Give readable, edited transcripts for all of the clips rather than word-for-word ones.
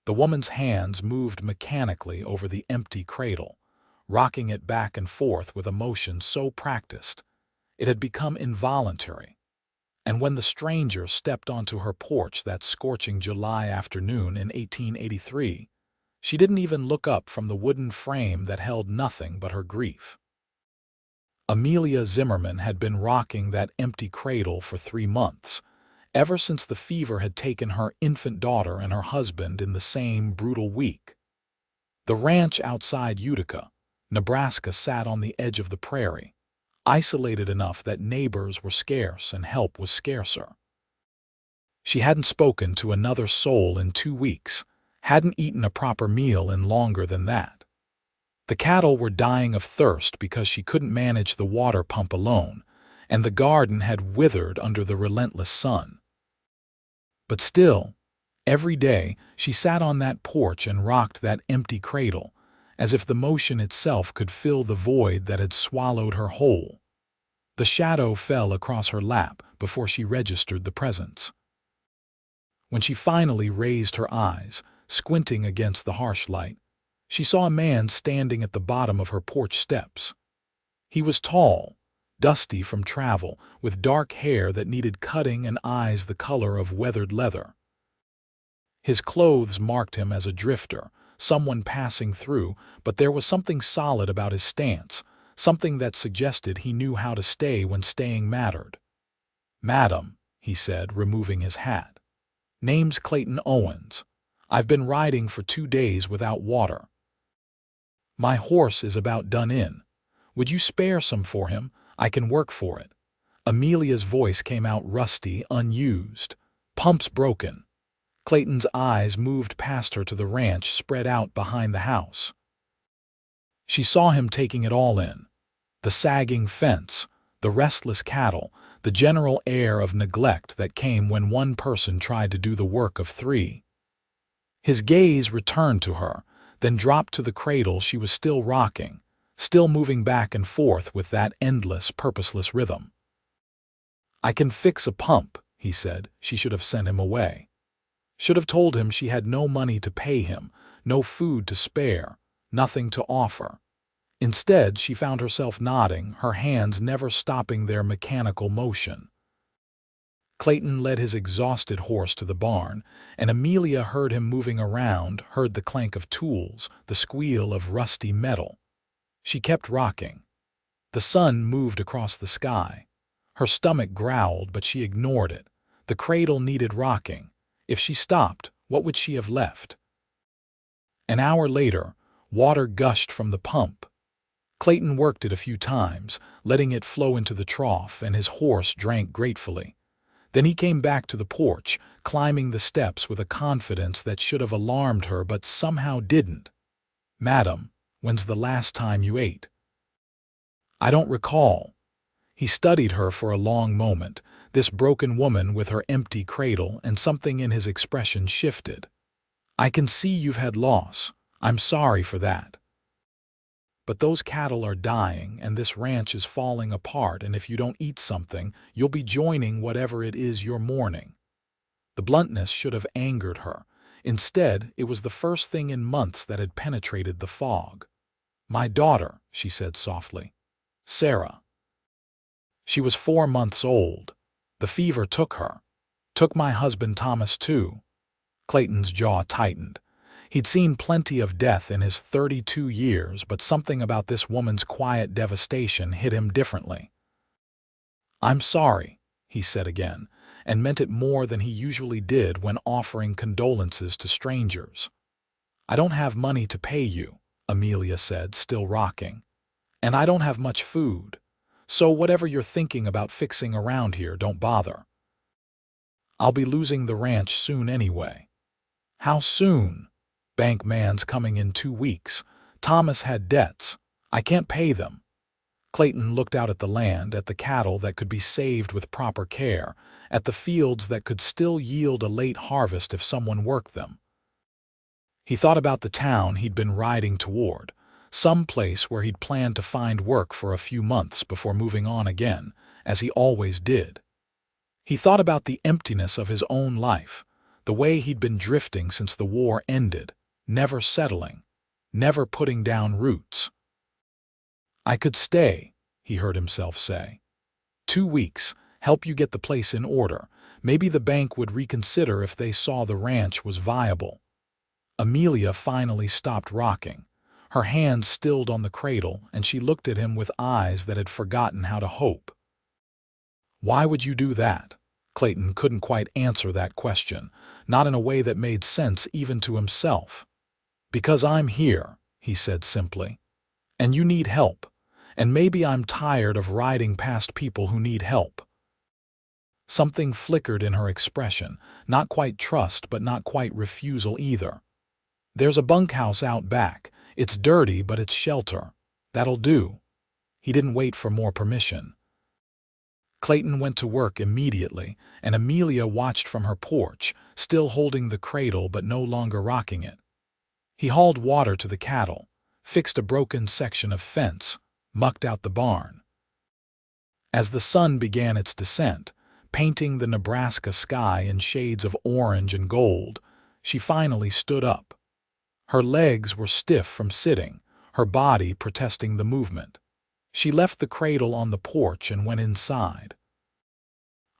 The woman's hands moved mechanically over the empty cradle, rocking it back and forth with a motion so practiced it had become involuntary. And when the stranger stepped onto her porch that scorching July afternoon in 1883, she didn't even look up from the wooden frame that held nothing but her grief. Amelia Zimmerman had been rocking that empty cradle for 3 months, ever since the fever had taken her infant daughter and her husband in the same brutal week. The ranch outside Utica, Nebraska, sat on the edge of the prairie, isolated enough that neighbors were scarce and help was scarcer. She hadn't spoken to another soul in 2 weeks, hadn't eaten a proper meal in longer than that. The cattle were dying of thirst because she couldn't manage the water pump alone, and the garden had withered under the relentless sun. But still, every day she sat on that porch and rocked that empty cradle, as if the motion itself could fill the void that had swallowed her whole. The shadow fell across her lap before she registered the presence. When she finally raised her eyes, squinting against the harsh light, she saw a man standing at the bottom of her porch steps. He was tall, dusty from travel, with dark hair that needed cutting and eyes the color of weathered leather. His clothes marked him as a drifter, someone passing through, but there was something solid about his stance, something that suggested he knew how to stay when staying mattered. "Madam," he said, removing his hat. "Name's Clayton Owens. I've been riding for 2 days without water. My horse is about done in. Would you spare some for him? I can work for it." Amelia's voice came out rusty, unused. "Pump's broken." Clayton's eyes moved past her to the ranch spread out behind the house. She saw him taking it all in. The sagging fence, the restless cattle, the general air of neglect that came when one person tried to do the work of 3. His gaze returned to her, then dropped to the cradle she was still rocking, still moving back and forth with that endless, purposeless rhythm. "I can fix a pump," he said. She should have sent him away. Should have told him she had no money to pay him, no food to spare, nothing to offer. Instead, she found herself nodding, her hands never stopping their mechanical motion. Clayton led his exhausted horse to the barn, and Amelia heard him moving around, heard the clank of tools, the squeal of rusty metal. She kept rocking. The sun moved across the sky. Her stomach growled, but she ignored it. The cradle needed rocking. If she stopped, what would she have left? An hour later, water gushed from the pump. Clayton worked it a few times, letting it flow into the trough, and his horse drank gratefully. Then he came back to the porch, climbing the steps with a confidence that should have alarmed her but somehow didn't. "Madam, when's the last time you ate?" "I don't recall." He studied her for a long moment, this broken woman with her empty cradle, and something in his expression shifted. "I can see you've had loss. I'm sorry for that. But those cattle are dying, and this ranch is falling apart, and if you don't eat something, you'll be joining whatever it is you're mourning." The bluntness should have angered her. Instead, it was the first thing in months that had penetrated the fog. "My daughter," she said softly. "Sarah." She was 4 months old. The fever took her. Took my husband Thomas too. Clayton's jaw tightened. He'd seen plenty of death in his 32 years, but something about this woman's quiet devastation hit him differently. "I'm sorry," he said again, and meant it more than he usually did when offering condolences to strangers. "I don't have money to pay you," Amelia said, still rocking. "And I don't have much food. So whatever you're thinking about fixing around here, don't bother. I'll be losing the ranch soon anyway." "How soon?" "Bank man's coming in 2 weeks. Thomas had debts. I can't pay them." Clayton looked out at the land, at the cattle that could be saved with proper care, at the fields that could still yield a late harvest if someone worked them. He thought about the town he'd been riding toward, some place where he'd planned to find work for a few months before moving on again, as he always did. He thought about the emptiness of his own life, the way he'd been drifting since the war ended, never settling, never putting down roots. "I could stay," he heard himself say. "2 weeks, help you get the place in order. Maybe the bank would reconsider if they saw the ranch was viable." Amelia finally stopped rocking. Her hands stilled on the cradle, and she looked at him with eyes that had forgotten how to hope. "Why would you do that?" Clayton couldn't quite answer that question, not in a way that made sense even to himself. "Because I'm here," he said simply. "And you need help. And maybe I'm tired of riding past people who need help." Something flickered in her expression, not quite trust but not quite refusal either. "There's a bunkhouse out back. It's dirty, but it's shelter. That'll do." He didn't wait for more permission. Clayton went to work immediately, and Amelia watched from her porch, still holding the cradle but no longer rocking it. He hauled water to the cattle, fixed a broken section of fence, mucked out the barn. As the sun began its descent, painting the Nebraska sky in shades of orange and gold, she finally stood up. Her legs were stiff from sitting, her body protesting the movement. She left the cradle on the porch and went inside.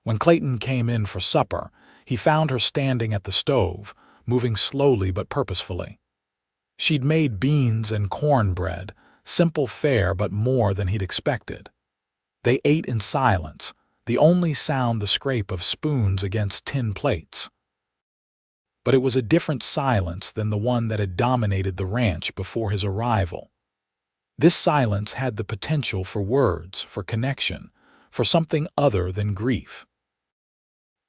When Clayton came in for supper, he found her standing at the stove, moving slowly but purposefully. She'd made beans and cornbread, simple fare but more than he'd expected. They ate in silence, the only sound the scrape of spoons against tin plates. But it was a different silence than the one that had dominated the ranch before his arrival. This silence had the potential for words, for connection, for something other than grief.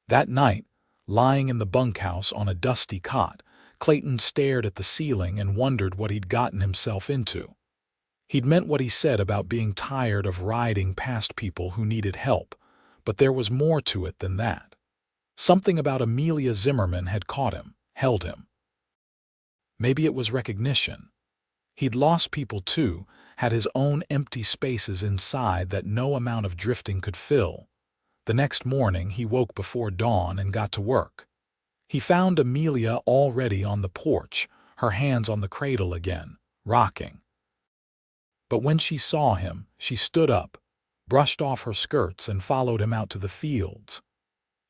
That night, lying in the bunkhouse on a dusty cot, Clayton stared at the ceiling and wondered what he'd gotten himself into. He'd meant what he said about being tired of riding past people who needed help, but there was more to it than that. Something about Amelia Zimmerman had caught him, held him. Maybe it was recognition. He'd lost people too, had his own empty spaces inside that no amount of drifting could fill. The next morning he woke before dawn and got to work. He found Amelia already on the porch, her hands on the cradle again, rocking. But when she saw him, she stood up, brushed off her skirts and followed him out to the fields.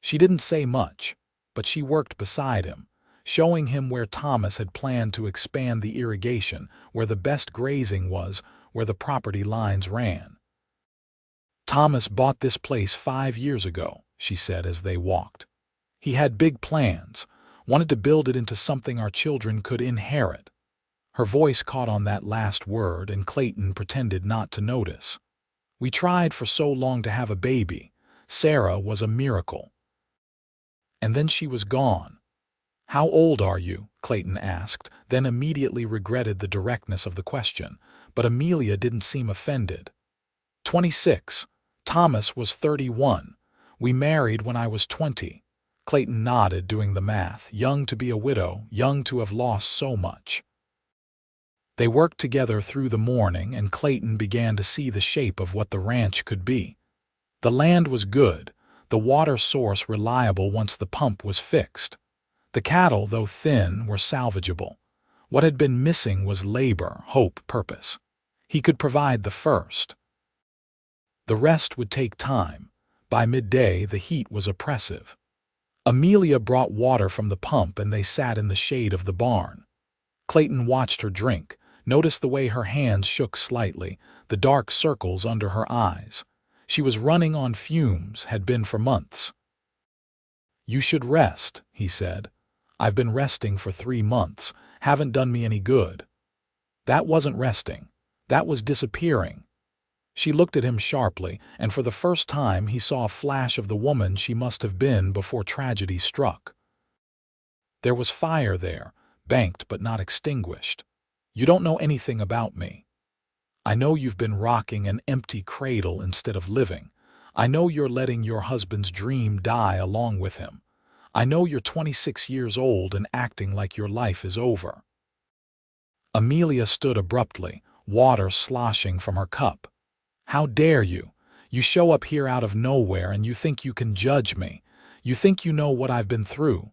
She didn't say much, but she worked beside him, showing him where Thomas had planned to expand the irrigation, where the best grazing was, where the property lines ran. "Thomas bought this place 5 years ago," she said as they walked. "He had big plans, wanted to build it into something our children could inherit." Her voice caught on that last word, and Clayton pretended not to notice. "We tried for so long to have a baby. Sarah was a miracle. And then she was gone." "How old are you?" Clayton asked, then immediately regretted the directness of the question, but Amelia didn't seem offended. 26. Thomas was 31. We married when I was 20. Clayton nodded, doing the math. Young to be a widow, young to have lost so much. They worked together through the morning, and Clayton began to see the shape of what the ranch could be. The land was good, the water source reliable once the pump was fixed. The cattle, though thin, were salvageable. What had been missing was labor, hope, purpose. He could provide the first. The rest would take time. By midday, the heat was oppressive. Amelia brought water from the pump, and they sat in the shade of the barn. Clayton watched her drink, noticed the way her hands shook slightly, the dark circles under her eyes. She was running on fumes, had been for months. "You should rest," he said. "I've been resting for 3 months, haven't done me any good." That wasn't resting. That was disappearing. She looked at him sharply, and for the first time he saw a flash of the woman she must have been before tragedy struck. There was fire there, banked but not extinguished. "You don't know anything about me. I know you've been rocking an empty cradle instead of living. I know you're letting your husband's dream die along with him. I know you're 26 years old and acting like your life is over." Amelia stood abruptly, water sloshing from her cup. "How dare you? You show up here out of nowhere and you think you can judge me. You think you know what I've been through."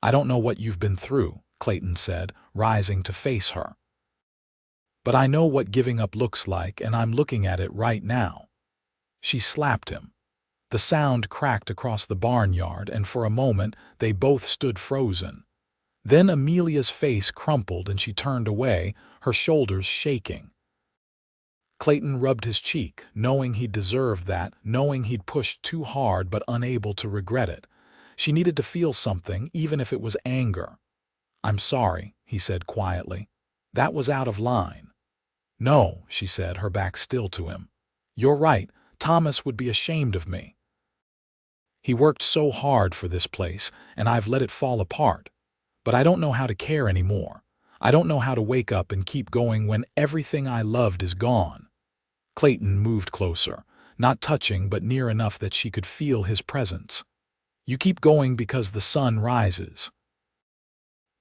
I don't know what you've been through, Clayton said, rising to face her. But I know what giving up looks like, and I'm looking at it right now. She slapped him. The sound cracked across the barnyard, and for a moment they both stood frozen. Then Amelia's face crumpled and she turned away, her shoulders shaking. Clayton rubbed his cheek, knowing he'd deserved that, knowing he'd pushed too hard but unable to regret it. She needed to feel something, even if it was anger. "I'm sorry," he said quietly. "That was out of line." "No," she said, her back still to him. "You're right. Thomas would be ashamed of me. He worked so hard for this place, and I've let it fall apart. But I don't know how to care anymore. I don't know how to wake up and keep going when everything I loved is gone." Clayton moved closer, not touching but near enough that she could feel his presence. "You keep going because the sun rises.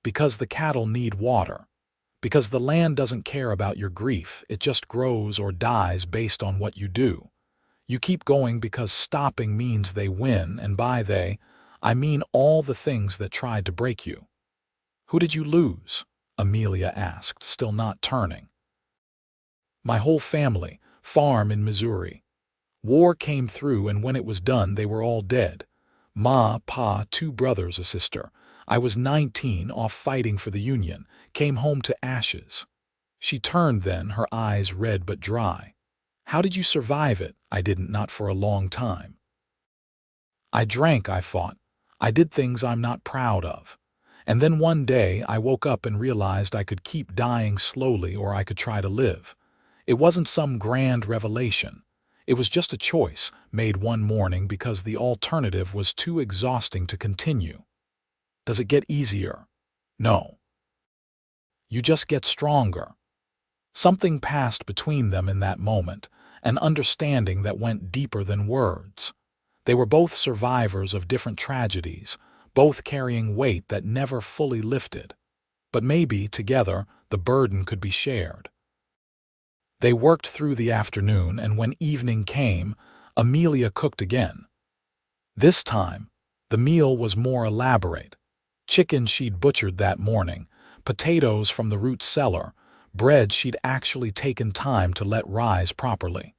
Because the cattle need water. Because the land doesn't care about your grief, it just grows or dies based on what you do. You keep going because stopping means they win, and by they, I mean all the things that tried to break you." "Who did you lose?" Amelia asked, still not turning. "My whole family, farm in Missouri. War came through, and when it was done they were all dead. Ma, pa, 2 brothers, a sister. I was 19, off fighting for the Union, came home to ashes." She turned then, her eyes red but dry. "How did you survive it?" "I didn't, not for a long time. I drank, I fought. I did things I'm not proud of. And then one day I woke up and realized I could keep dying slowly or I could try to live. It wasn't some grand revelation. It was just a choice, made one morning because the alternative was too exhausting to continue. Does it get easier? No. You just get stronger." Something passed between them in that moment, an understanding that went deeper than words. They were both survivors of different tragedies, both carrying weight that never fully lifted. But maybe, together, the burden could be shared. They worked through the afternoon, and when evening came, Amelia cooked again. This time, the meal was more elaborate. Chicken she'd butchered that morning, potatoes from the root cellar, bread she'd actually taken time to let rise properly.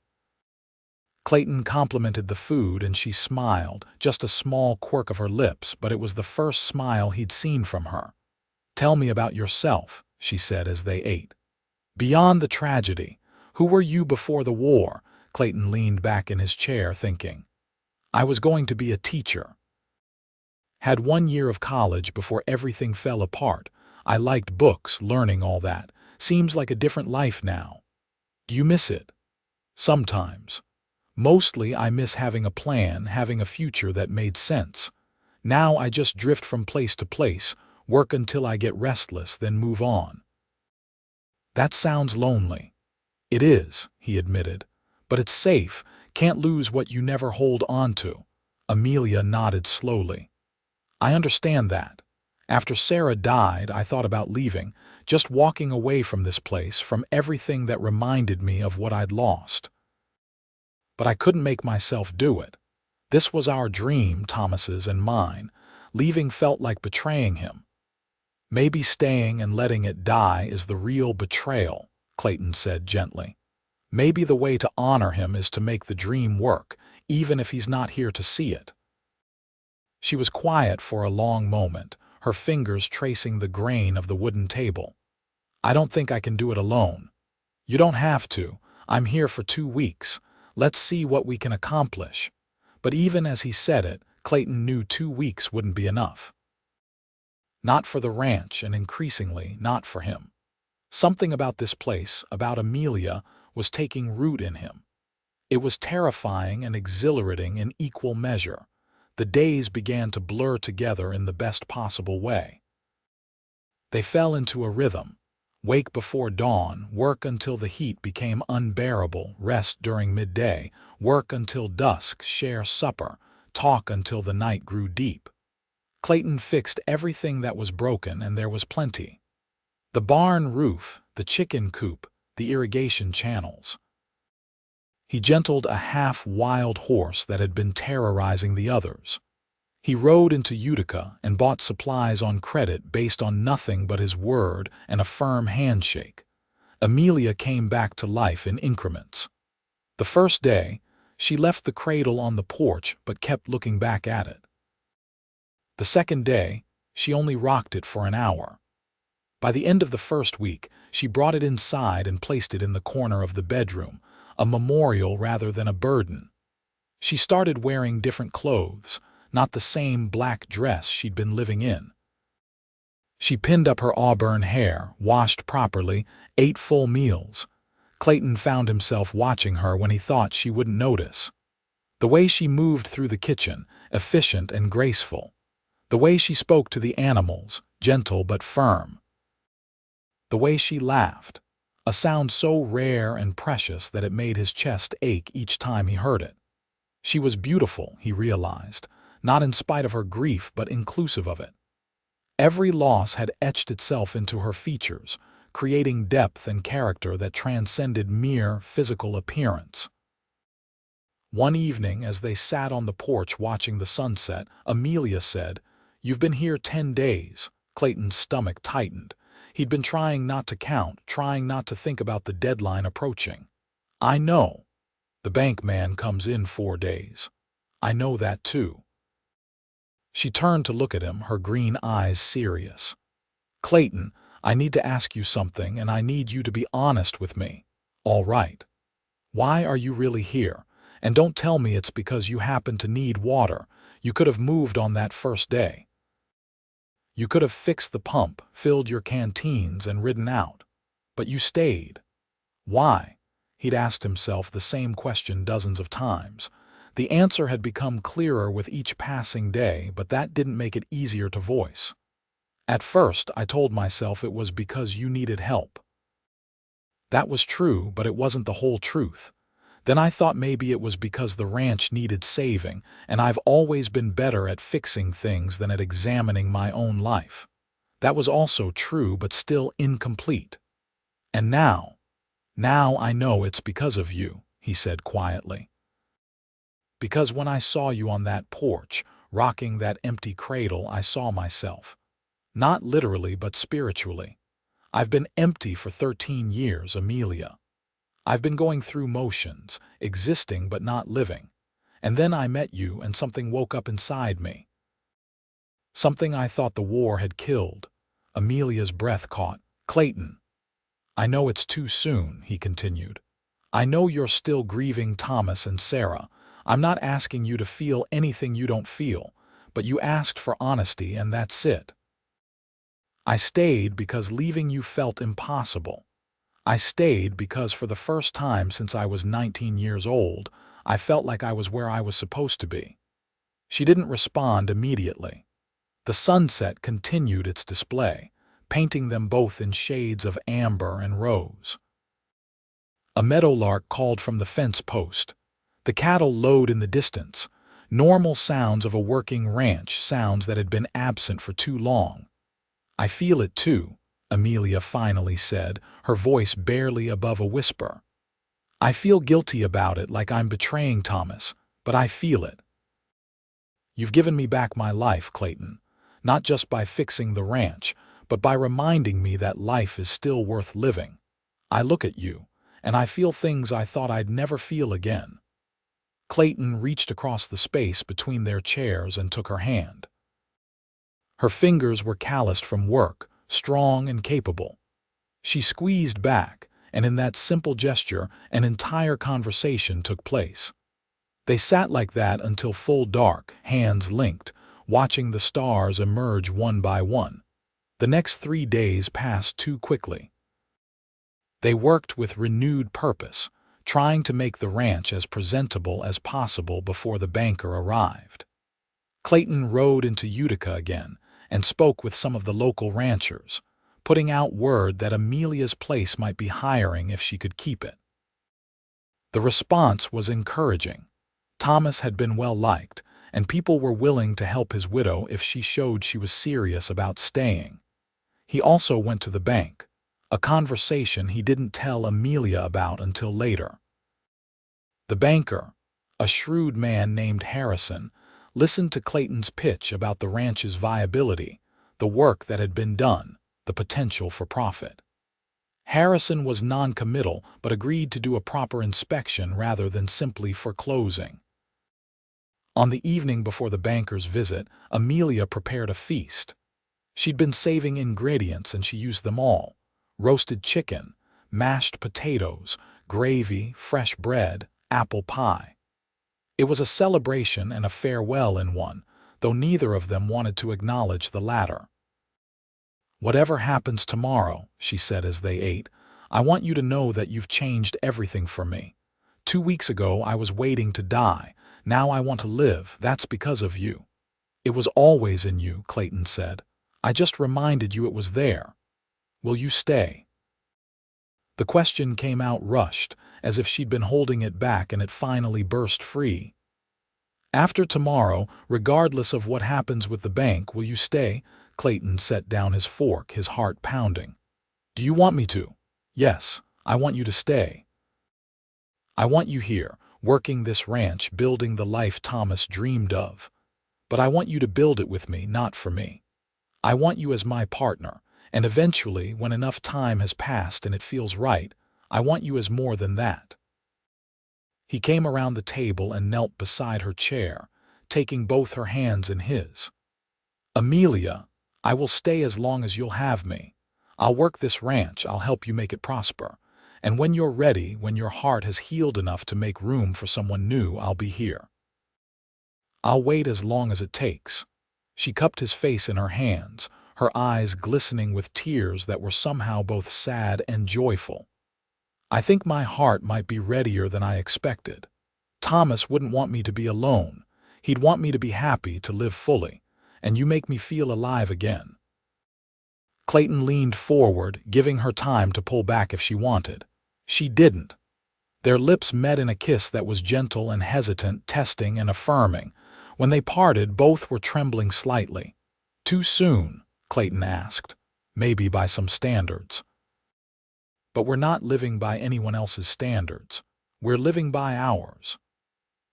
Clayton complimented the food and she smiled, just a small quirk of her lips, but it was the first smile he'd seen from her. "Tell me about yourself," she said as they ate. "Beyond the tragedy, who were you before the war?" Clayton leaned back in his chair thinking. "I was going to be a teacher. Had 1 year of college before everything fell apart. I liked books, learning all that. Seems like a different life now. Do you miss it?" "Sometimes. Mostly I miss having a plan, having a future that made sense. Now I just drift from place to place, work until I get restless, then move on." "That sounds lonely." "It is," he admitted. "But it's safe. Can't lose what you never hold on to." Amelia nodded slowly. "I understand that. After Sarah died, I thought about leaving, just walking away from this place, from everything that reminded me of what I'd lost. But I couldn't make myself do it. This was our dream, Thomas's and mine. Leaving felt like betraying him." "Maybe staying and letting it die is the real betrayal," Clayton said gently. "Maybe the way to honor him is to make the dream work, even if he's not here to see it." She was quiet for a long moment, her fingers tracing the grain of the wooden table. "I don't think I can do it alone." "You don't have to. I'm here for 2 weeks. Let's see what we can accomplish." But even as he said it, Clayton knew 2 weeks wouldn't be enough. Not for the ranch, and increasingly not for him. Something about this place, about Amelia, was taking root in him. It was terrifying and exhilarating in equal measure. The days began to blur together in the best possible way. They fell into a rhythm. Wake before dawn, work until the heat became unbearable, rest during midday, work until dusk, share supper, talk until the night grew deep. Clayton fixed everything that was broken, and there was plenty. The barn roof, the chicken coop, the irrigation channels. He gentled a half-wild horse that had been terrorizing the others. He rode into Utica and bought supplies on credit based on nothing but his word and a firm handshake. Amelia came back to life in increments. The first day, she left the cradle on the porch but kept looking back at it. The second day, she only rocked it for an hour. By the end of the first week, she brought it inside and placed it in the corner of the bedroom, a memorial rather than a burden. She started wearing different clothes, not the same black dress she'd been living in. She pinned up her auburn hair, washed properly, ate full meals. Clayton found himself watching her when he thought she wouldn't notice. The way she moved through the kitchen, efficient and graceful. The way she spoke to the animals, gentle but firm. The way she laughed, a sound so rare and precious that it made his chest ache each time he heard it. She was beautiful, he realized, not in spite of her grief but inclusive of it. Every loss had etched itself into her features, creating depth and character that transcended mere physical appearance. One evening, as they sat on the porch watching the sunset, Amelia said, "You've been here 10 days." Clayton's stomach tightened. He'd been trying not to count, trying not to think about the deadline approaching. "I know. The bank man comes in 4 days. I know that too." She turned to look at him, her green eyes serious. "Clayton, I need to ask you something, and I need you to be honest with me. All right. Why are you really here? And don't tell me it's because you happen to need water. You could have moved on that first day. You could have fixed the pump, filled your canteens, and ridden out. But you stayed. Why?" He'd asked himself the same question dozens of times. The answer had become clearer with each passing day, but that didn't make it easier to voice. "At first, I told myself it was because you needed help." That was true, but it wasn't the whole truth. Then I thought maybe it was because the ranch needed saving, and I've always been better at fixing things than at examining my own life. That was also true, but still incomplete. "And now I know it's because of you," he said quietly. "Because when I saw you on that porch, rocking that empty cradle, I saw myself. Not literally, but spiritually. I've been empty for 13 years, Amelia. I've been going through motions, existing but not living. And then I met you and something woke up inside me. Something I thought the war had killed." Amelia's breath caught. "Clayton, I know it's too soon," he continued. "I know you're still grieving Thomas and Sarah. I'm not asking you to feel anything you don't feel, but you asked for honesty and that's it. I stayed because leaving you felt impossible. I stayed because for the first time since I was 19 years old, I felt like I was where I was supposed to be." She didn't respond immediately. The sunset continued its display, painting them both in shades of amber and rose. A meadowlark called from the fence post. The cattle lowed in the distance, normal sounds of a working ranch, sounds that had been absent for too long. "I feel it too," Amelia finally said, her voice barely above a whisper. "I feel guilty about it, like I'm betraying Thomas, but I feel it. You've given me back my life, Clayton, not just by fixing the ranch, but by reminding me that life is still worth living. I look at you, and I feel things I thought I'd never feel again." Clayton reached across the space between their chairs and took her hand. Her fingers were calloused from work, strong and capable. She squeezed back, and in that simple gesture, an entire conversation took place. They sat like that until full dark, hands linked, watching the stars emerge one by one. The next 3 days passed too quickly. They worked with renewed purpose, trying to make the ranch as presentable as possible before the banker arrived. Clayton rode into Utica again and spoke with some of the local ranchers, putting out word that Amelia's place might be hiring if she could keep it. The response was encouraging. Thomas had been well liked, and people were willing to help his widow if she showed she was serious about staying. He also went to the bank, a conversation he didn't tell Amelia about until later. The banker, a shrewd man named Harrison, listened to Clayton's pitch about the ranch's viability, the work that had been done, the potential for profit. Harrison was non-committal but agreed to do a proper inspection rather than simply foreclosing. On the evening before the banker's visit, Amelia prepared a feast. She'd been saving ingredients and she used them all: roasted chicken, mashed potatoes, gravy, fresh bread, apple pie. It was a celebration and a farewell in one, though neither of them wanted to acknowledge the latter. "Whatever happens tomorrow," she said as they ate, "I want you to know that you've changed everything for me. 2 weeks ago I was waiting to die. Now I want to live. That's because of you." "It was always in you," Clayton said. "I just reminded you it was there. Will you stay?" The question came out rushed, as if she'd been holding it back and it finally burst free. "After tomorrow, regardless of what happens with the bank, will you stay?" Clayton set down his fork, his heart pounding. "Do you want me to?" "Yes, I want you to stay. I want you here, working this ranch, building the life Thomas dreamed of. But I want you to build it with me, not for me. I want you as my partner, and eventually, when enough time has passed and it feels right, I want you as more than that." He came around the table and knelt beside her chair, taking both her hands in his. "Amelia, I will stay as long as you'll have me. I'll work this ranch, I'll help you make it prosper. And when you're ready, when your heart has healed enough to make room for someone new, I'll be here. I'll wait as long as it takes." She cupped his face in her hands, her eyes glistening with tears that were somehow both sad and joyful. "I think my heart might be readier than I expected. Thomas wouldn't want me to be alone. He'd want me to be happy, to live fully. And you make me feel alive again." Clayton leaned forward, giving her time to pull back if she wanted. She didn't. Their lips met in a kiss that was gentle and hesitant, testing and affirming. When they parted, both were trembling slightly. "Too soon?" Clayton asked. "Maybe by some standards. But we're not living by anyone else's standards. We're living by ours."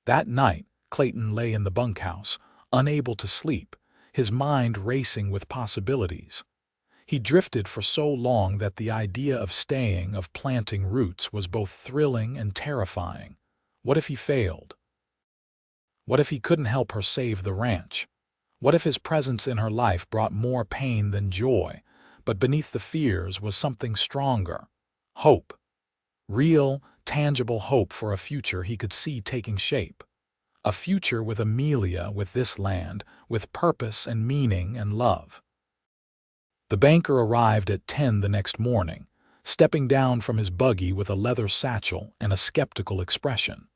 That night, Clayton lay in the bunkhouse, unable to sleep, his mind racing with possibilities. He drifted for so long that the idea of staying, of planting roots, was both thrilling and terrifying. What if he failed? What if he couldn't help her save the ranch? What if his presence in her life brought more pain than joy? But beneath the fears was something stronger. Hope. Real, tangible hope for a future he could see taking shape. A future with Amelia, with this land, with purpose and meaning and love. The banker arrived at 10 the next morning, stepping down from his buggy with a leather satchel and a skeptical expression.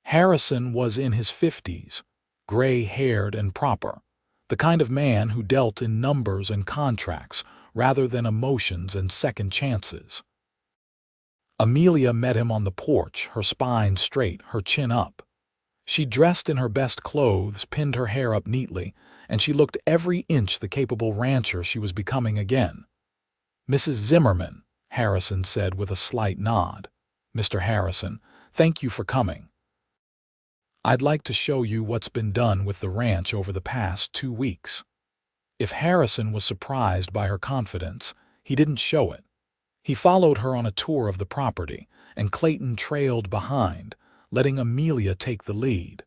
Harrison was in his 50s, gray-haired and proper, the kind of man who dealt in numbers and contracts rather than emotions and second chances. Amelia met him on the porch, her spine straight, her chin up. She dressed in her best clothes, pinned her hair up neatly, and she looked every inch the capable rancher she was becoming again. "Mrs. Zimmerman," Harrison said with a slight nod. "Mr. Harrison, thank you for coming. I'd like to show you what's been done with the ranch over the past 2 weeks." If Harrison was surprised by her confidence, he didn't show it. He followed her on a tour of the property, and Clayton trailed behind, letting Amelia take the lead.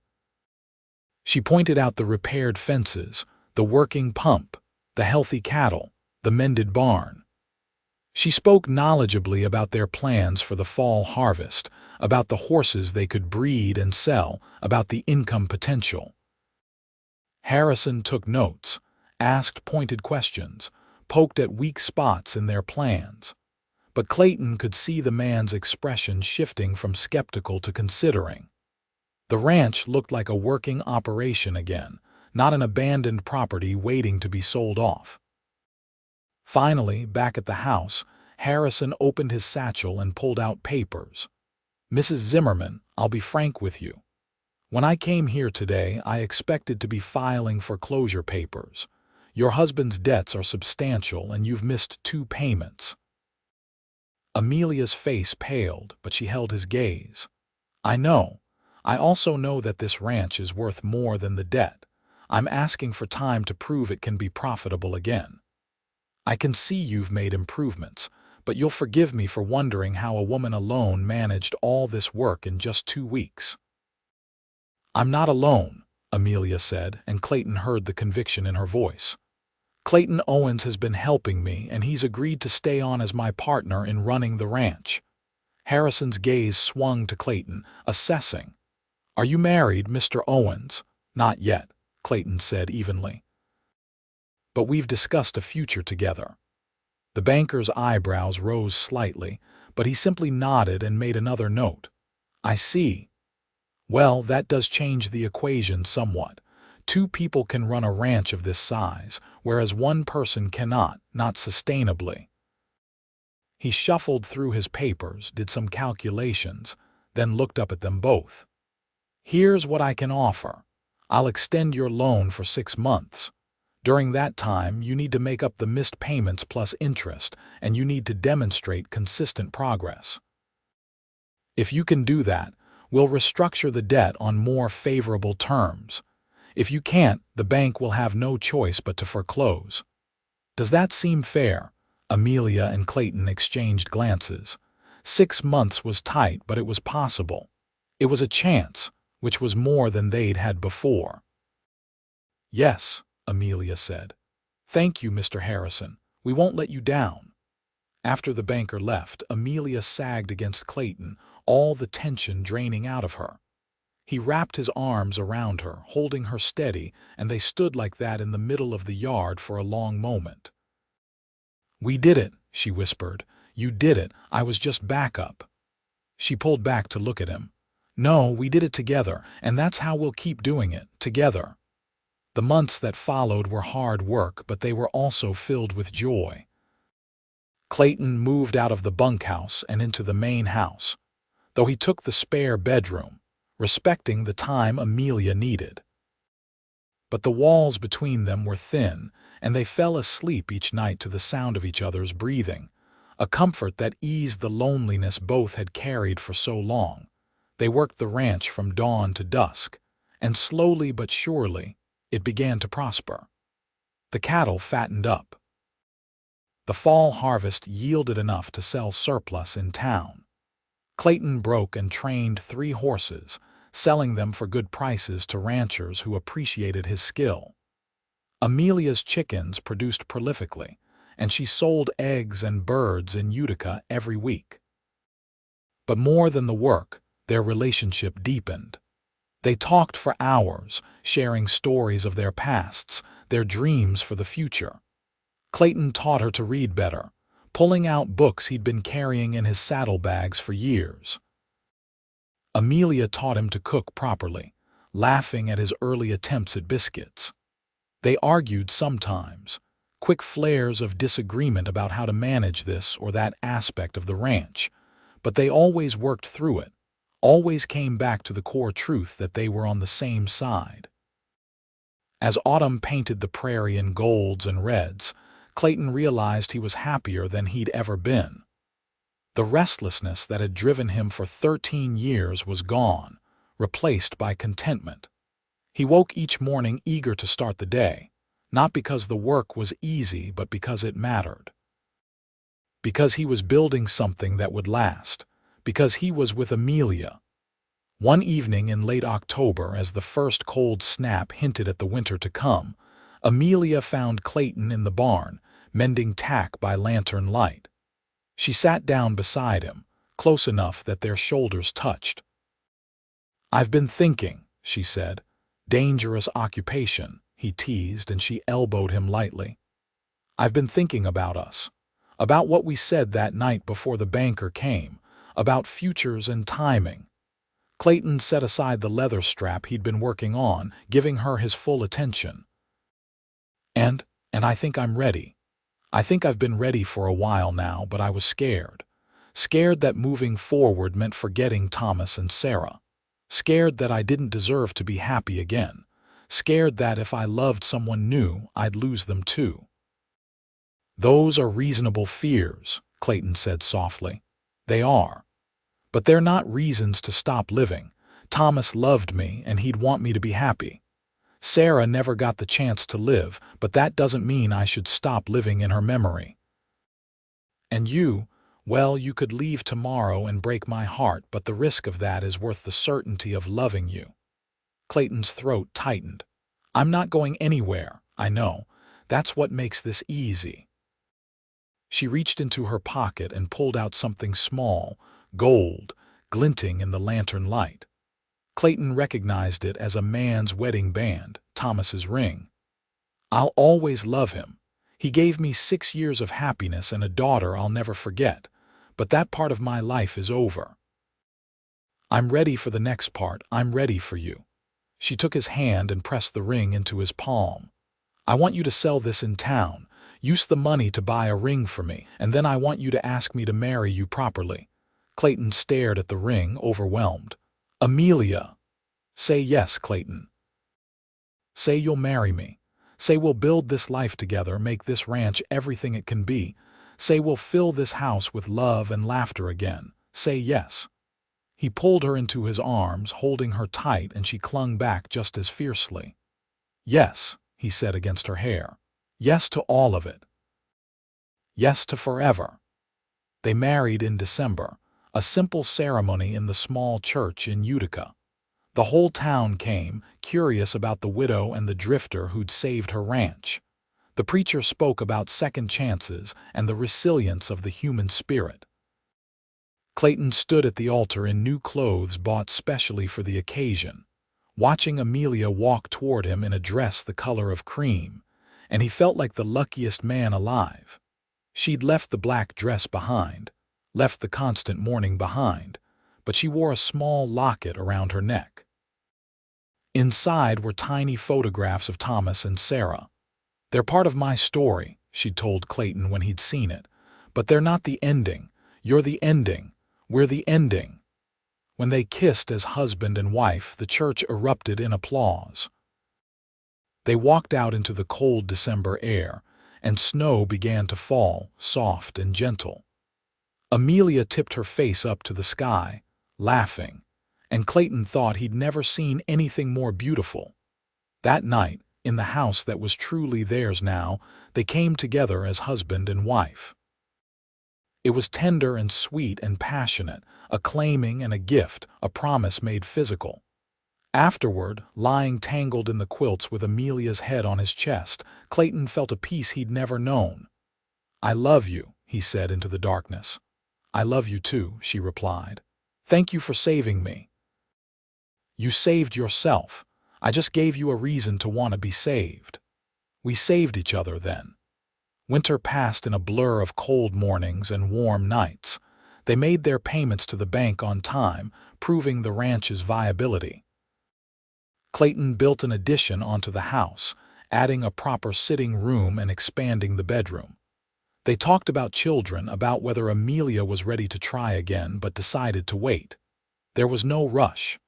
She pointed out the repaired fences, the working pump, the healthy cattle, the mended barn. She spoke knowledgeably about their plans for the fall harvest, about the horses they could breed and sell, about the income potential. Harrison took notes, asked pointed questions, poked at weak spots in their plans. But Clayton could see the man's expression shifting from skeptical to considering. The ranch looked like a working operation again, not an abandoned property waiting to be sold off. Finally, back at the house, Harrison opened his satchel and pulled out papers. "Mrs. Zimmerman, I'll be frank with you. When I came here today, I expected to be filing foreclosure papers. Your husband's debts are substantial and you've missed 2 payments. Amelia's face paled, but she held his gaze. "I know. I also know that this ranch is worth more than the debt. I'm asking for time to prove it can be profitable again. I can see you've made improvements, but you'll forgive me for wondering how a woman alone managed all this work in just 2 weeks. I'm not alone, Amelia said, and Clayton heard the conviction in her voice. Clayton Owens has been helping me, and he's agreed to stay on as my partner in running the ranch. Harrison's gaze swung to Clayton, assessing. Are you married, Mr. Owens? Not yet, Clayton said evenly. But we've discussed a future together. The banker's eyebrows rose slightly, but he simply nodded and made another note. I see. Well, that does change the equation somewhat. 2 people can run a ranch of this size, whereas 1 person cannot, not sustainably. He shuffled through his papers, did some calculations, then looked up at them both. Here's what I can offer. I'll extend your loan for 6 months. During that time, you need to make up the missed payments plus interest, and you need to demonstrate consistent progress. If you can do that, we'll restructure the debt on more favorable terms. If you can't, the bank will have no choice but to foreclose. Does that seem fair? Amelia and Clayton exchanged glances. 6 months was tight, but it was possible. It was a chance, which was more than they'd had before. Yes, Amelia said. Thank you, Mr. Harrison. We won't let you down. After the banker left, Amelia sagged against Clayton, all the tension draining out of her. He wrapped his arms around her, holding her steady, and they stood like that in the middle of the yard for a long moment. We did it, she whispered. You did it. I was just backup. She pulled back to look at him. No, we did it together, and that's how we'll keep doing it, together. The months that followed were hard work, but they were also filled with joy. Clayton moved out of the bunkhouse and into the main house, though he took the spare bedroom, respecting the time Amelia needed. But the walls between them were thin, and they fell asleep each night to the sound of each other's breathing, a comfort that eased the loneliness both had carried for so long. They worked the ranch from dawn to dusk, and slowly but surely, it began to prosper. The cattle fattened up. The fall harvest yielded enough to sell surplus in town. Clayton broke and trained 3 horses, selling them for good prices to ranchers who appreciated his skill. Amelia's chickens produced prolifically, and she sold eggs and birds in Utica every week. But more than the work, their relationship deepened. They talked for hours, sharing stories of their pasts, their dreams for the future. Clayton taught her to read better, pulling out books he'd been carrying in his saddlebags for years. Amelia taught him to cook properly, laughing at his early attempts at biscuits. They argued sometimes, quick flares of disagreement about how to manage this or that aspect of the ranch, but they always worked through it, always came back to the core truth that they were on the same side. As autumn painted the prairie in golds and reds, Clayton realized he was happier than he'd ever been. The restlessness that had driven him for 13 years was gone, replaced by contentment. He woke each morning eager to start the day, not because the work was easy, but because it mattered. Because he was building something that would last, because he was with Amelia. One evening in late October, as the first cold snap hinted at the winter to come, Amelia found Clayton in the barn, mending tack by lantern light. She sat down beside him, close enough that their shoulders touched. "I've been thinking," she said. "Dangerous occupation," he teased, and she elbowed him lightly. "I've been thinking about us, about what we said that night before the banker came, about futures and timing." Clayton set aside the leather strap he'd been working on, giving her his full attention. And I think I'm ready. I think I've been ready for a while now, but I was scared. Scared that moving forward meant forgetting Thomas and Sarah. Scared that I didn't deserve to be happy again. Scared that if I loved someone new, I'd lose them too. "Those are reasonable fears," Clayton said softly. "They are. But they're not reasons to stop living, Thomas loved me and he'd want me to be happy. Sarah never got the chance to live, but that doesn't mean I should stop living in her memory. And you, well, you could leave tomorrow and break my heart, but the risk of that is worth the certainty of loving you." Clayton's throat tightened. "I'm not going anywhere, I know. That's what makes this easy." She reached into her pocket and pulled out something small, gold, glinting in the lantern light. Clayton recognized it as a man's wedding band, Thomas's ring. "I'll always love him. He gave me 6 years of happiness and a daughter I'll never forget, but that part of my life is over. I'm ready for the next part. I'm ready for you." She took his hand and pressed the ring into his palm. "I want you to sell this in town. Use the money to buy a ring for me, and then I want you to ask me to marry you properly." Clayton stared at the ring, overwhelmed. "Amelia." "Say yes, Clayton. Say you'll marry me. Say we'll build this life together, make this ranch everything it can be. Say we'll fill this house with love and laughter again. Say yes." He pulled her into his arms, holding her tight, and she clung back just as fiercely. "Yes," he said against her hair. "Yes to all of it. Yes to forever." They married in December, a simple ceremony in the small church in Utica. The whole town came, curious about the widow and the drifter who'd saved her ranch. The preacher spoke about second chances and the resilience of the human spirit. Clayton stood at the altar in new clothes bought specially for the occasion, watching Amelia walk toward him in a dress the color of cream, and he felt like the luckiest man alive. She'd left the black dress behind, left the constant mourning behind, but she wore a small locket around her neck. Inside were tiny photographs of Thomas and Sarah. "They're part of my story," she'd told Clayton when he'd seen it, "but they're not the ending. You're the ending. We're the ending." When they kissed as husband and wife, the church erupted in applause. They walked out into the cold December air, and snow began to fall, soft and gentle. Amelia tipped her face up to the sky, laughing, and Clayton thought he'd never seen anything more beautiful. That night, in the house that was truly theirs now, they came together as husband and wife. It was tender and sweet and passionate, a claiming and a gift, a promise made physical. Afterward, lying tangled in the quilts with Amelia's head on his chest, Clayton felt a peace he'd never known. "I love you," he said into the darkness. "I love you too," she replied. "Thank you for saving me." "You saved yourself. I just gave you a reason to want to be saved." We saved each other then. Winter passed in a blur of cold mornings and warm nights. They made their payments to the bank on time, proving the ranch's viability. Clayton built an addition onto the house, adding a proper sitting room and expanding the bedroom. They talked about children, about whether Amelia was ready to try again, but decided to wait. There was no rush.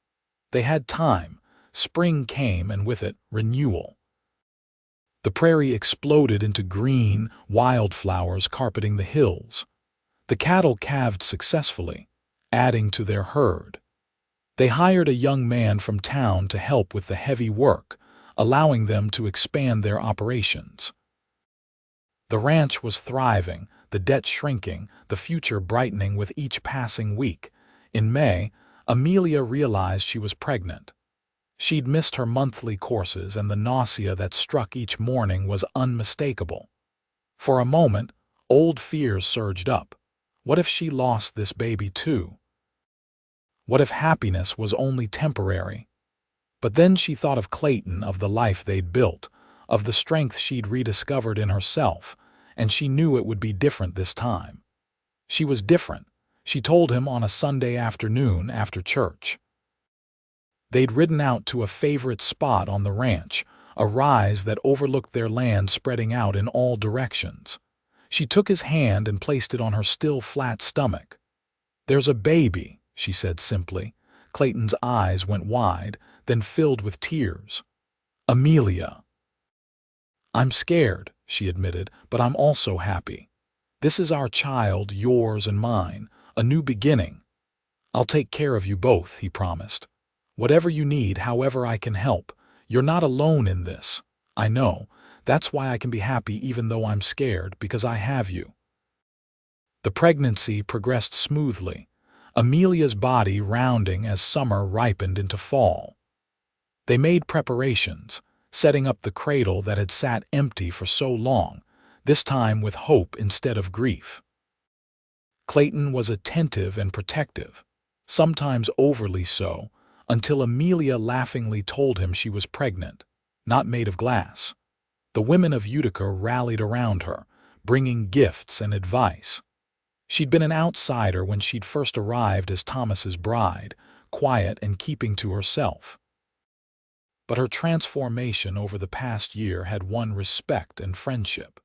They had time. Spring came, and with it, renewal. The prairie exploded into green, wildflowers carpeting the hills. The cattle calved successfully, adding to their herd. They hired a young man from town to help with the heavy work, allowing them to expand their operations. The ranch was thriving, the debt shrinking, the future brightening with each passing week. In May, Amelia realized she was pregnant. She'd missed her monthly courses, and the nausea that struck each morning was unmistakable. For a moment, old fears surged up. What if she lost this baby too? What if happiness was only temporary? But then she thought of Clayton, of the life they'd built, of the strength she'd rediscovered in herself, and she knew it would be different this time. She was different, she told him on a Sunday afternoon after church. They'd ridden out to a favorite spot on the ranch, a rise that overlooked their land spreading out in all directions. She took his hand and placed it on her still flat stomach. "There's a baby," she said simply. Clayton's eyes went wide, then filled with tears. "Amelia." "I'm scared," she admitted, "but I'm also happy. This is our child, yours and mine, a new beginning. I'll take care of you both," he promised. Whatever you need, however I can help. You're not alone in this. I know. That's why I can be happy even though I'm scared, because I have you." The pregnancy progressed smoothly, Amelia's body rounding as summer ripened into fall. They made preparations, setting up the cradle that had sat empty for so long, this time with hope instead of grief. Clayton was attentive and protective, sometimes overly so, until Amelia laughingly told him she was pregnant, not made of glass. The women of Utica rallied around her, bringing gifts and advice. She'd been an outsider when she'd first arrived as Thomas's bride, quiet and keeping to herself. But her transformation over the past year had won respect and friendship.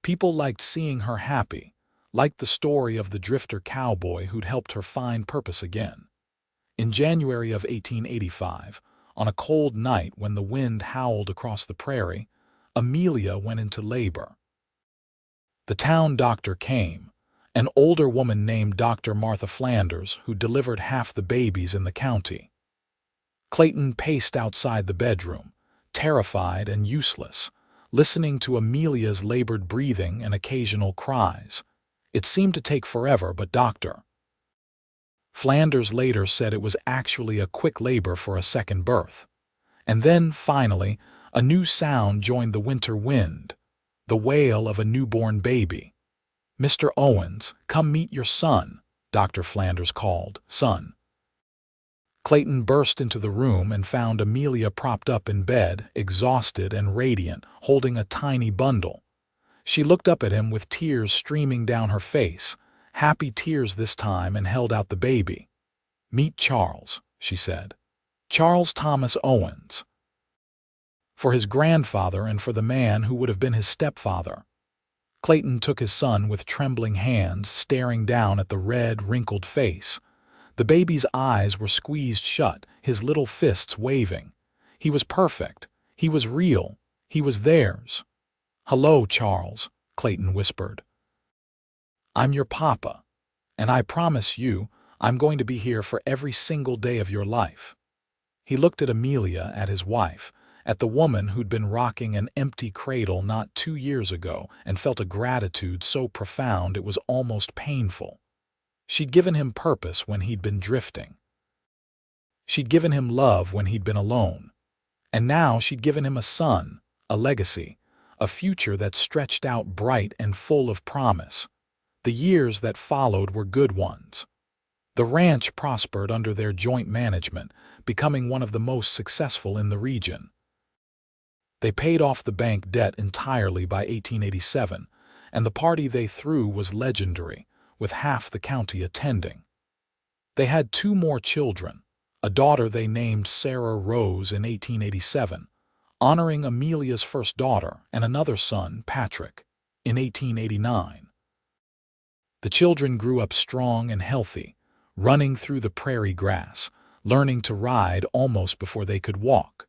People liked seeing her happy, like the story of the drifter cowboy who'd helped her find purpose again. In January of 1885, on a cold night when the wind howled across the prairie, Amelia went into labor. The town doctor came, an older woman named Dr. Martha Flanders, who delivered half the babies in the county. Clayton paced outside the bedroom, terrified and useless, listening to Amelia's labored breathing and occasional cries. It seemed to take forever, but Dr. Flanders later said it was actually a quick labor for a second birth. And then, finally, a new sound joined the winter wind, the wail of a newborn baby. "Mr. Owens, come meet your son," Dr. Flanders called. "Son." Clayton burst into the room and found Amelia propped up in bed, exhausted and radiant, holding a tiny bundle. She looked up at him with tears streaming down her face, happy tears this time, and held out the baby. "Meet Charles," she said. "Charles Thomas Owens." For his grandfather and for the man who would have been his stepfather. Clayton took his son with trembling hands, staring down at the red, wrinkled face. The baby's eyes were squeezed shut, his little fists waving. He was perfect. He was real. He was theirs. "Hello, Charles," Clayton whispered. "I'm your papa, and I promise you I'm going to be here for every single day of your life." He looked at Amelia, at his wife, at the woman who'd been rocking an empty cradle not 2 years ago, and felt a gratitude so profound it was almost painful. She'd given him purpose when he'd been drifting. She'd given him love when he'd been alone. And now she'd given him a son, a legacy, a future that stretched out bright and full of promise. The years that followed were good ones. The ranch prospered under their joint management, becoming one of the most successful in the region. They paid off the bank debt entirely by 1887, and the party they threw was legendary, with half the county attending. They had 2 more children, a daughter they named Sarah Rose in 1887, honoring Amelia's first daughter, and another son, Patrick, in 1889. The children grew up strong and healthy, running through the prairie grass, learning to ride almost before they could walk.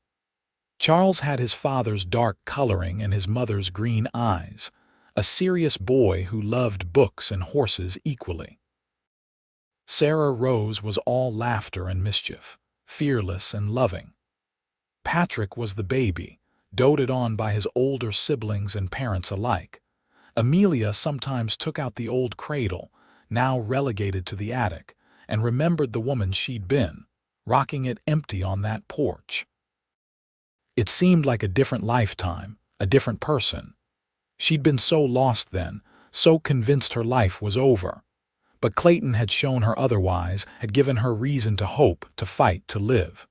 Charles had his father's dark coloring and his mother's green eyes, a serious boy who loved books and horses equally. Sarah Rose was all laughter and mischief, fearless and loving. Patrick was the baby, doted on by his older siblings and parents alike. Amelia sometimes took out the old cradle, now relegated to the attic, and remembered the woman she'd been, rocking it empty on that porch. It seemed like a different lifetime, a different person. She'd been so lost then, so convinced her life was over. But Clayton had shown her otherwise, had given her reason to hope, to fight, to live.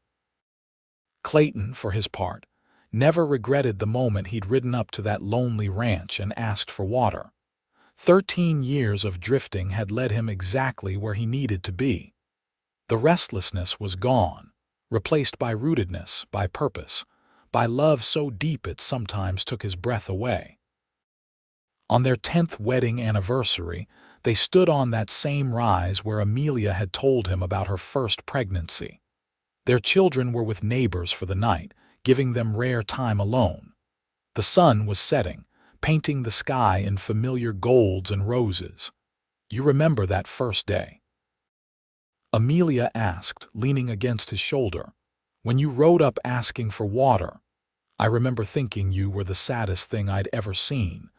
Clayton, for his part, never regretted the moment he'd ridden up to that lonely ranch and asked for water. 13 years of drifting had led him exactly where he needed to be. The restlessness was gone, replaced by rootedness, by purpose, by love so deep it sometimes took his breath away. On their 10th wedding anniversary, they stood on that same rise where Amelia had told him about her first pregnancy. Their children were with neighbors for the night, giving them rare time alone. The sun was setting, painting the sky in familiar golds and roses. You remember that first day. Amelia asked, leaning against his shoulder. When you rode up asking for water, I remember thinking you were the saddest thing I'd ever seen,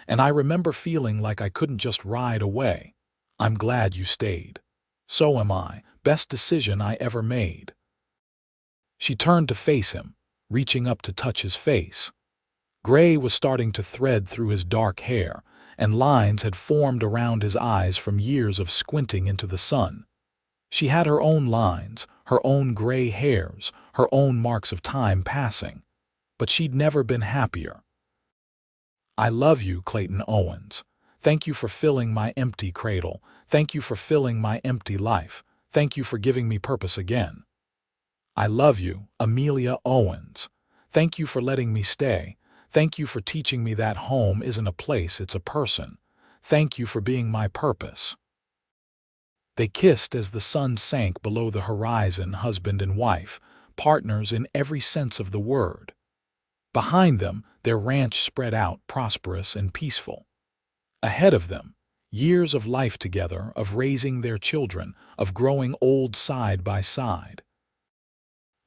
and I remember feeling like I couldn't just ride away. I'm glad you stayed. So am I. Best decision I ever made. She turned to face him, reaching up to touch his face. Gray was starting to thread through his dark hair, and lines had formed around his eyes from years of squinting into the sun. She had her own lines, her own gray hairs, her own marks of time passing, but she'd never been happier. I love you, Clayton Owens. Thank you for filling my empty cradle. Thank you for filling my empty life. Thank you for giving me purpose again. I love you, Amelia Owens. Thank you for letting me stay. Thank you for teaching me that home isn't a place, it's a person. Thank you for being my purpose. They kissed as the sun sank below the horizon, husband and wife, partners in every sense of the word. Behind them, their ranch spread out, prosperous and peaceful. Ahead of them, years of life together, of raising their children, of growing old side by side.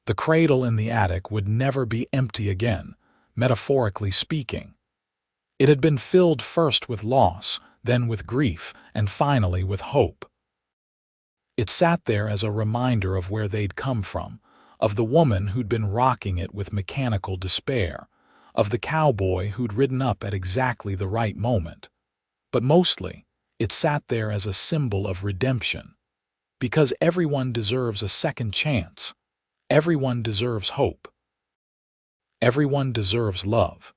The cradle in the attic would never be empty again, metaphorically speaking. It had been filled first with loss, then with grief, and finally with hope. It sat there as a reminder of where they'd come from, of the woman who'd been rocking it with mechanical despair, of the cowboy who'd ridden up at exactly the right moment. But mostly, it sat there as a symbol of redemption. Because everyone deserves a second chance. Everyone deserves hope. Everyone deserves love.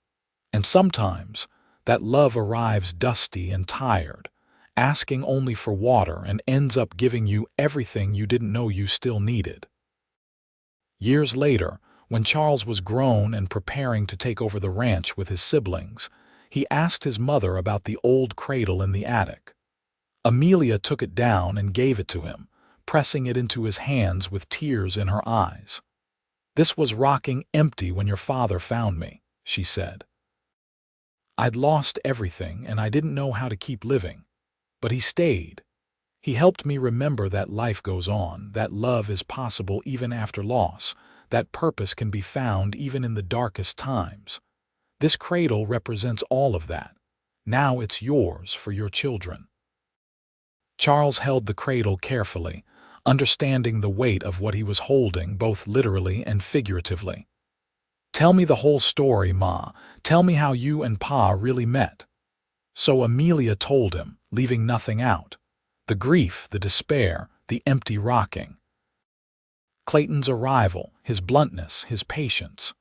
And sometimes, that love arrives dusty and tired, asking only for water and ends up giving you everything you didn't know you still needed. Years later, when Charles was grown and preparing to take over the ranch with his siblings, he asked his mother about the old cradle in the attic. Amelia took it down and gave it to him, pressing it into his hands with tears in her eyes. "This was rocking empty when your father found me," she said. "I'd lost everything and I didn't know how to keep living. But he stayed. He helped me remember that life goes on, that love is possible even after loss, that purpose can be found even in the darkest times. This cradle represents all of that. Now it's yours for your children." Charles held the cradle carefully, understanding the weight of what he was holding both literally and figuratively. "Tell me the whole story, Ma. Tell me how you and Pa really met." So Amelia told him, leaving nothing out. The grief, the despair, the empty rocking. Clayton's arrival, his bluntness, his patience.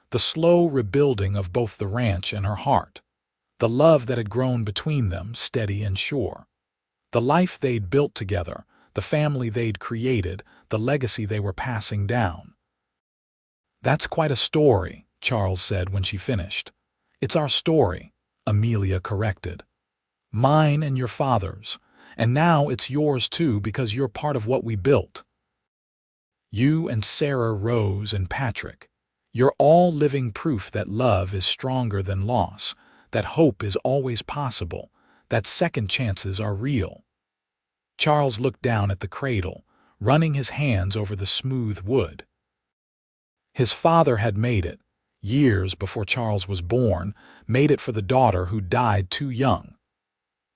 The slow rebuilding of both the ranch and her heart. The love that had grown between them, steady and sure. The life they'd built together, the family they'd created, the legacy they were passing down. "That's quite a story," Charles said when she finished. "It's our story," Amelia corrected. "Mine and your father's. And now it's yours too because you're part of what we built. You and Sarah, Rose, and Patrick. You're all living proof that love is stronger than loss, that hope is always possible, that second chances are real." Charles looked down at the cradle, running his hands over the smooth wood. His father had made it, years before Charles was born, made it for the daughter who died too young.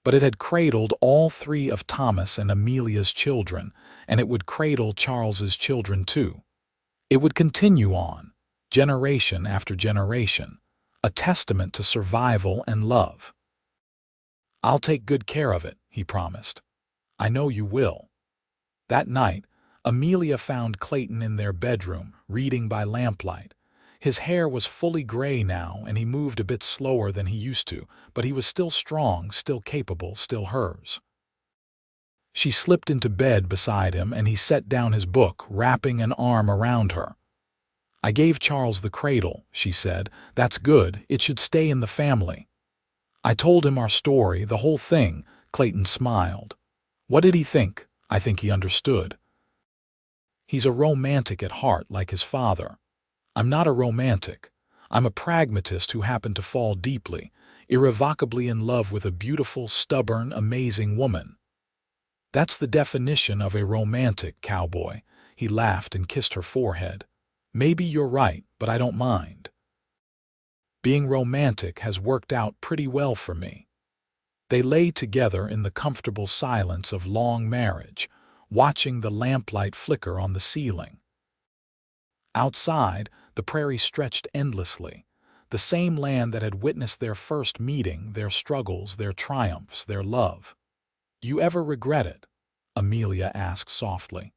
But it had cradled all three of Thomas and Amelia's children, and it would cradle Charles's children too. It would continue on, generation after generation, a testament to survival and love. "I'll take good care of it," he promised. "I know you will." That night, Amelia found Clayton in their bedroom, reading by lamplight. His hair was fully gray now, and he moved a bit slower than he used to, but he was still strong, still capable, still hers. She slipped into bed beside him, and he set down his book, wrapping an arm around her. "I gave Charles the cradle," she said. "That's good. It should stay in the family." "I told him our story, the whole thing," Clayton smiled. "What did he think?" "I think he understood. He's a romantic at heart, like his father. I'm not a romantic. I'm a pragmatist who happened to fall deeply, irrevocably in love with a beautiful, stubborn, amazing woman." That's the definition of a romantic, Cowboy. He laughed and kissed her forehead. Maybe you're right, but I don't mind. Being romantic has worked out pretty well for me. They lay together in the comfortable silence of long marriage, watching the lamplight flicker on the ceiling. Outside, the prairie stretched endlessly, the same land that had witnessed their first meeting, their struggles, their triumphs, their love. "You ever regret it?" Amelia asked softly.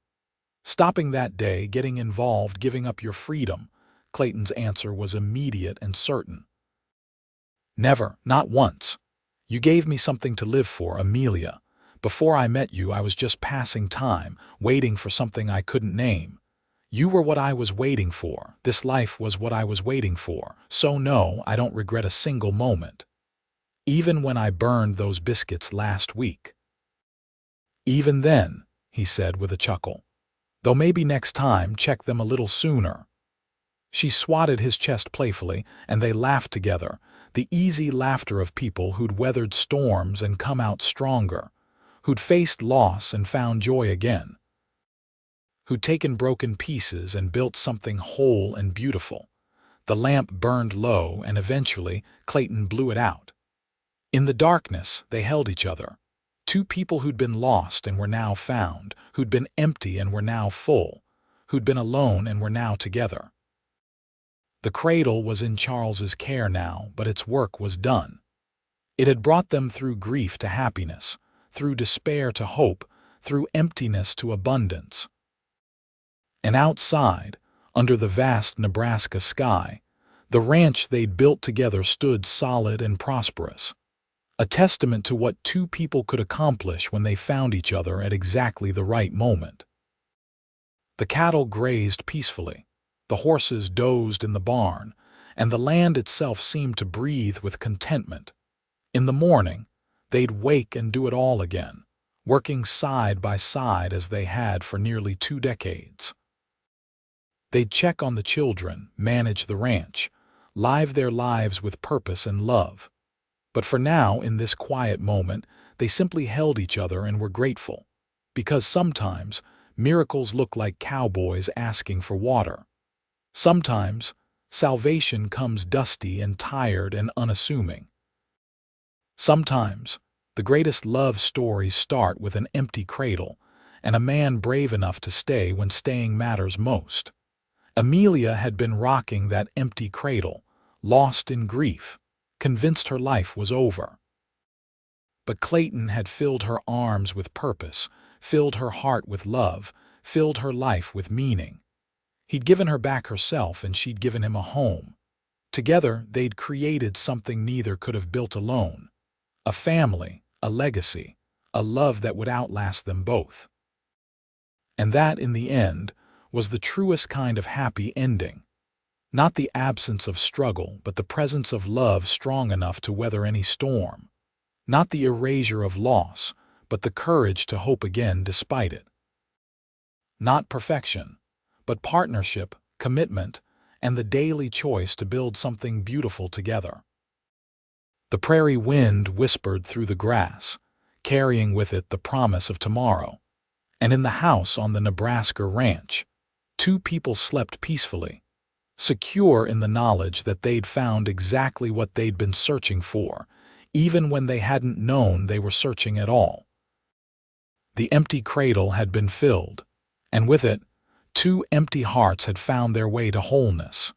"Stopping that day, getting involved, giving up your freedom." Clayton's answer was immediate and certain. "Never, not once. You gave me something to live for, Amelia. Before I met you, I was just passing time, waiting for something I couldn't name. You were what I was waiting for. This life was what I was waiting for. So no, I don't regret a single moment. Even when I burned those biscuits last week." "Even then," he said with a chuckle. "Though maybe next time, check them a little sooner." She swatted his chest playfully, and they laughed together, the easy laughter of people who'd weathered storms and come out stronger, who'd faced loss and found joy again, who'd taken broken pieces and built something whole and beautiful. The lamp burned low, and eventually Clayton blew it out. In the darkness, they held each other. Two people who'd been lost and were now found, who'd been empty and were now full, who'd been alone and were now together. The cradle was in Charles's care now, but its work was done. It had brought them through grief to happiness, through despair to hope, through emptiness to abundance. And outside, under the vast Nebraska sky, the ranch they'd built together stood solid and prosperous, a testament to what two people could accomplish when they found each other at exactly the right moment. The cattle grazed peacefully, the horses dozed in the barn, and the land itself seemed to breathe with contentment. In the morning, they'd wake and do it all again, working side by side as they had for nearly 2 decades. They'd check on the children, manage the ranch, live their lives with purpose and love. But for now, in this quiet moment, they simply held each other and were grateful. Because sometimes, miracles look like cowboys asking for water. Sometimes, salvation comes dusty and tired and unassuming. Sometimes, the greatest love stories start with an empty cradle and a man brave enough to stay when staying matters most. Amelia had been rocking that empty cradle, lost in grief, convinced her life was over. But Clayton had filled her arms with purpose, filled her heart with love, filled her life with meaning. He'd given her back herself, and she'd given him a home. Together, they'd created something neither could have built alone. A family, a legacy, a love that would outlast them both. And that, in the end, was the truest kind of happy ending. Not the absence of struggle, but the presence of love strong enough to weather any storm. Not the erasure of loss, but the courage to hope again despite it. Not perfection, but partnership, commitment, and the daily choice to build something beautiful together. The prairie wind whispered through the grass, carrying with it the promise of tomorrow. And in the house on the Nebraska ranch, two people slept peacefully, secure in the knowledge that they'd found exactly what they'd been searching for, even when they hadn't known they were searching at all. The empty cradle had been filled, and with it, two empty hearts had found their way to wholeness.